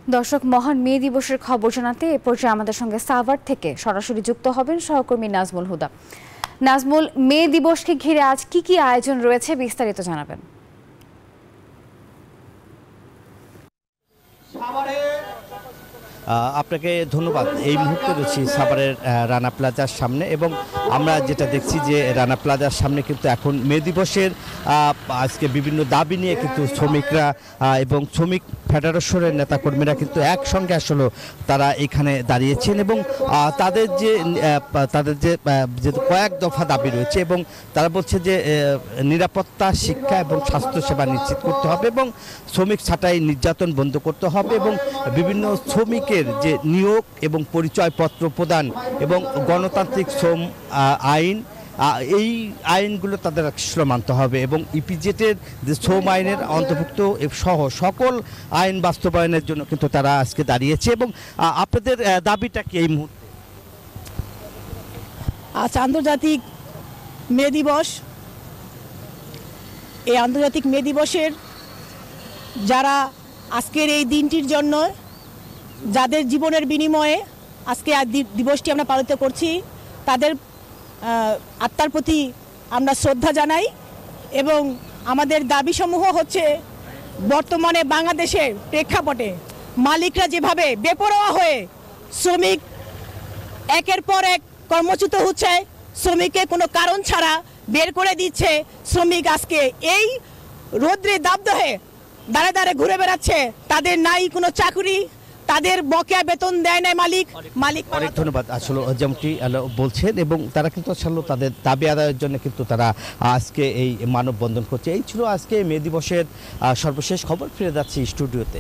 দর্শক, মহান মে দিবসের খবর জানাতে এ পর্যায়ে আমাদের সঙ্গে সাভার থেকে সরাসরি যুক্ত হবেন সহকর্মী নাজমুল হুদা। নাজমুল, মে দিবসকে ঘিরে আজ কি কি আয়োজন রয়েছে বিস্তারিত জানাবেন। আপনাকে ধন্যবাদ। এই মুহূর্তে রয়েছি সাভারের রানা প্লাজার সামনে এবং আমরা যেটা দেখছি যে রানা প্লাজার সামনে কিন্তু এখন মে দিবসের আজকে বিভিন্ন দাবি নিয়ে কিন্তু শ্রমিকরা এবং শ্রমিক ফেডারেশনের নেতাকর্মীরা কিন্তু একসঙ্গে আসলে তারা এখানে দাঁড়িয়েছেন এবং তাদের যে কয়েক দফা দাবি রয়েছে এবং তারা বলছে যে নিরাপত্তা, শিক্ষা এবং স্বাস্থ্যসেবা নিশ্চিত করতে হবে এবং শ্রমিক ছাঁটাই নির্যাতন বন্ধ করতে হবে এবং বিভিন্ন শ্রমিকের যে নিয়োগ এবং পরিচয়পত্র প্রদান এবং গণতান্ত্রিক শ্রম আইন, এই আইনগুলো তাদের আসলে মানতে হবে এবং ইপিজেটের যে শ্রম আইনের অন্তর্ভুক্ত সহ সকল আইন বাস্তবায়নের জন্য কিন্তু তারা আজকে দাঁড়িয়েছে। এবং আপনাদের দাবিটা কি এই মুহূর্তে? আজ আন্তর্জাতিক মে দিবস। এই আন্তর্জাতিক মে দিবসের যারা আজকের এই দিনটির জন্য যাদের জীবনের বিনিময়ে আজকে দিবসটি আমরা পালিত করছি, তাদের আত্মার প্রতি আমরা শ্রদ্ধা জানাই এবং আমাদের দাবিসমূহ হচ্ছে বর্তমানে বাংলাদেশের প্রেক্ষাপটে মালিকরা যেভাবে বেপরোয়া হয়ে শ্রমিক একের পর এক কর্মচ্যুত হচ্ছে, শ্রমিককে কোনো কারণ ছাড়া বের করে দিচ্ছে, শ্রমিক আজকে এই রৌদ্রে দাবদাহে দাঁড়ে দাঁড়ে ঘুরে বেড়াচ্ছে, তাদের নাই কোনো চাকরি, তাদের বকেয়া বেতন দেয় না মালিক। অনেক ধন্যবাদ। আসলে যেমনটি বলছেন এবং তারা কিন্তু আসলে তাদের দাবি আদায়ের জন্য কিন্তু তারা আজকে এই মানববন্ধন করছে। এই ছিল আজকে মে দিবসের সর্বশেষ খবর। ফিরে যাচ্ছি স্টুডিওতে।